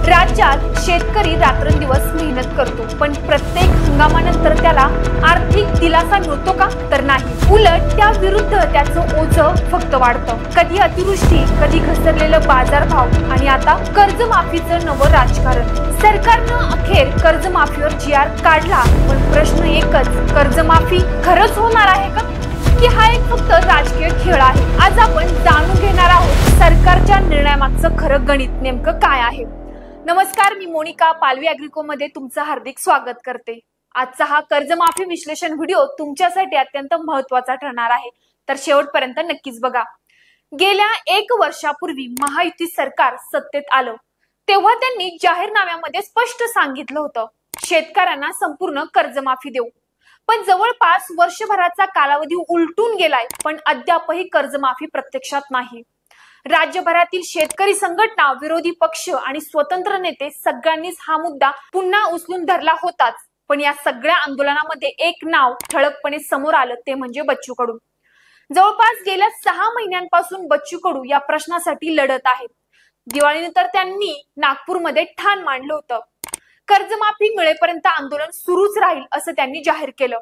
राज्यात शेतकरी रात्रंदिवस मेहनत करतो, पण प्रत्येक हंगामानंतर त्याला आर्थिक दिलासा मिळतो का? तर नाही. उलट त्या विरुद्ध त्याचं ओझं फक्त वाढतं. कधी अतिवृष्टी, कधी घसरलेलं बाजारभाव आणि आता कर्जमाफीचं नवं राजकारण. सरकारनं अखेर कर्जमाफीवर GR काढला, पण प्रश्न एकच, कर्जमाफी खरंच होणार आहे का, की हा एक फक्त राजकीय खेळ आहे? आज आपण जाणून घेणार आहोत सरकारच्या निर्णयामागचं खरं गणित नेमकं काय आहे. नमस्कार, मी मोनिका पालवी ॲग्रिको मध्ये तुमचं हार्दिक स्वागत करते. आजचा हा कर्जमाफी विश्लेषण व्हिडिओ तुमच्यासाठी अत्यंत महत्त्वाचा ठरणार आहे, तर शेवटपर्यंत नक्कीच बघा. गेल्या 1 वर्षापूर्वी महायुती सरकार सत्तेत आलं तेव्हा त्यांनी जाहीरनाम्यामध्ये स्पष्ट सांगितलं होतं, शेतकऱ्यांना संपूर्ण कर्जमाफी देऊ. पण जवळपास वर्षभराचा कालावधी उलटून गेलाय, पण अद्यापही कर्जमाफी प्रत्यक्षात नाही. राज्यभरातील शेतकरी संघटना, विरोधी पक्ष आणि स्वतंत्र नेते सगळ्यांनीच हा मुद्दा पुन्हा उचलून धरला होताच. पण या सगळ्या आंदोलनामध्ये एक नाव ठळकपणे समोर आलं, ते म्हणजे बच्चू कडू. जवळपास गेल्या 6 महिन्यांपासून बच्चू कडू या प्रश्नासाठी लढत आहेत. दिवाळीनंतर त्यांनी नागपूरमध्ये ठाण मांडलं होतं. कर्जमाफी मिळेपर्यंत आंदोलन सुरूच राहील असं त्यांनी जाहीर केलं.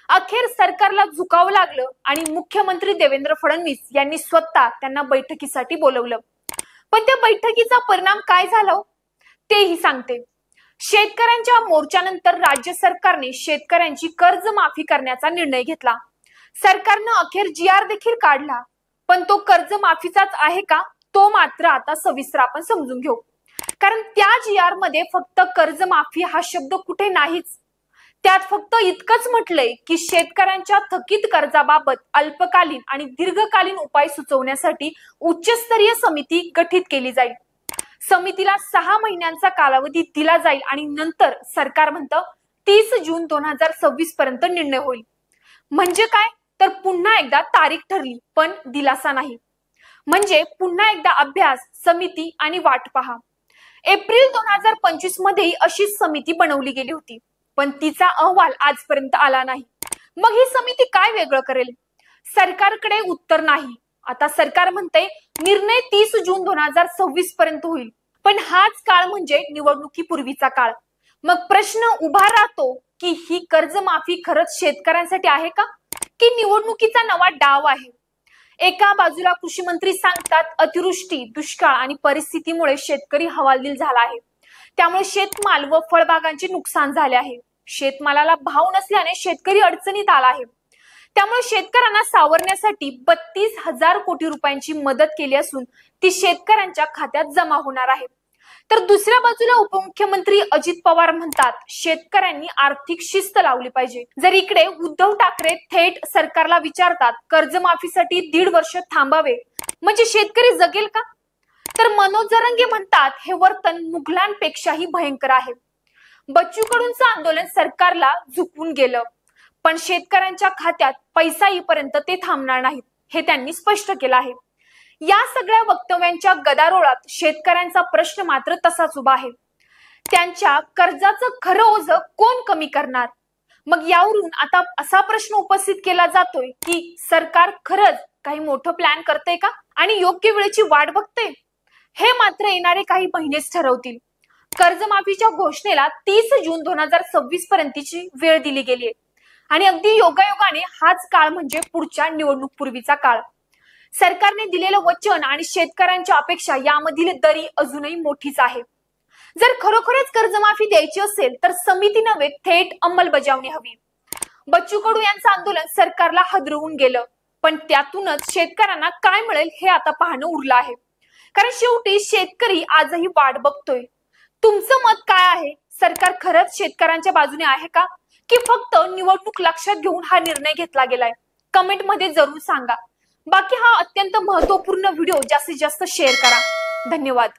अखेर सरकारला झुकावं लागलं आणि मुख्यमंत्री देवेंद्र फडणवीस यांनी स्वतः त्यांना बैठकीसाठी बोलवलं. पण त्या बैठकीचा परिणाम काय झाला तेही सांगते. शेतकऱ्यांच्या मोर्चानंतर राज्य सरकारने शेतकऱ्यांची कर्जमाफी करण्याचा निर्णय घेतला. सरकारनं अखेर GR देखील काढला, पण तो कर्जमाफीचाच आहे का, तो मात्र आता सविस्तर आपण समजून घेऊ. कारण त्या GR मध्ये फक्त कर्जमाफी हा शब्द कुठे नाहीच. त्यात फक्त इतकंच म्हटलंय की शेतकऱ्यांच्या थकीत कर्जाबाबत अल्पकालीन आणि दीर्घकालीन उपाय सुचवण्यासाठी उच्चस्तरीय समिती गठीत केली जाईल. समितीला 6 महिन्यांचा कालावधी दिला जाईल आणि नंतर सरकार म्हणतं 30 जून 2026 पर्यंत निर्णय होईल. म्हणजे काय, तर पुन्हा एकदा तारीख ठरली पण दिलासा नाही. म्हणजे पुन्हा एकदा अभ्यास, समिती आणि वाट पहा. एप्रिल 2025 मध्ये अशीच समिती बनवली गेली होती, पण तिचा अहवाल आजपर्यंत आला नाही. मग ही समिती काय वेगळं करेल? सरकारकडे उत्तर नाही. आता सरकार म्हणते निर्णय 30 जून 2026 पर्यंत होईल, पण हाच काळ म्हणजे निवडणुकीपूर्वीचा काळ. मग प्रश्न उभा राहतो की ही कर्जमाफी खरंच शेतकऱ्यांसाठी आहे का, की निवडणुकीचा नवा डाव आहे? एका बाजूला कृषी मंत्री सांगतात अतिवृष्टी, दुष्काळ आणि परिस्थितीमुळे शेतकरी हवालदिल झाला आहे. त्यामुळे शेतमाल व फळबागांचे नुकसान झाले आहे. शेतमालाला भाव नसल्याने शेतकरी अडचणीत आला आहे. त्यामुळे शेतकऱ्यांना सावरण्यासाठी 32,000 कोटी रुपयांची मदत केली असून ती शेतकऱ्यांच्या खात्यात जमा होणार आहे. तर दुसऱ्या बाजूला उपमुख्यमंत्री अजित पवार म्हणतात शेतकऱ्यांनी आर्थिक शिस्त लावली पाहिजे. जर इकडे उद्धव ठाकरे थेट सरकारला विचारतात कर्जमाफीसाठी 1.5 वर्ष थांबावे, म्हणजे शेतकरी जगेल का? तर मनोज जरंगे म्हणतात हे वर्तन मुघलांपेक्षाही भयंकर आहे. बच्चू कडूंचं आंदोलन सरकारला झुकवून गेलं, पण शेतकऱ्यांच्या खात्यात पैसा येईपर्यंत ते थांबणार नाहीत, हे त्यांनी स्पष्ट केलं आहे. या सगळ्या वक्तव्यांच्या गदारोळात शेतकऱ्यांचा प्रश्न मात्र तसाच उभा आहे. त्यांच्या कर्जाचं खरं ओझं कोण कमी करणार? मग यावरून आता असा प्रश्न उपस्थित केला जातोय की सरकार खरंच काही मोठं प्लॅन करते का आणि योग्य वेळेची वाट बघते? हे मात्र येणारे काही महिनेच ठरवतील. कर्जमाफीच्या घोषणेला 30 जून 2026 पर्यंतची वेळ दिली गेली आहे आणि अगदी योगायोगाने हाच काळ म्हणजे पुढच्या निवडणूक पूर्वीचा काळ. सरकारने दिलेलं वचन आणि शेतकऱ्यांच्या अपेक्षा यामधील दरी अजूनही मोठीच आहे. जर खरोखरच कर्जमाफी द्यायची असेल तर समिती नव्हे, थेट अंमलबजावणी हवी. बच्चू कडू यांचं आंदोलन सरकारला हादरवून गेलं, पण त्यातूनच शेतकऱ्यांना काय मिळेल हे आता पाहणं उरलं आहे. कारण शेवटी शेतकरी आजही वाट बघतोय. तुमचं मत काय आहे? सरकार खरंच शेतकऱ्यांच्या बाजूने आहे का, की फक्त निवडणूक लक्षात घेऊन हा निर्णय घेतला गेलाय? कमेंट मध्ये जरूर सांगा. बाकी हा अत्यंत महत्त्वपूर्ण व्हिडिओ जास्तीत जास्त शेअर करा. धन्यवाद.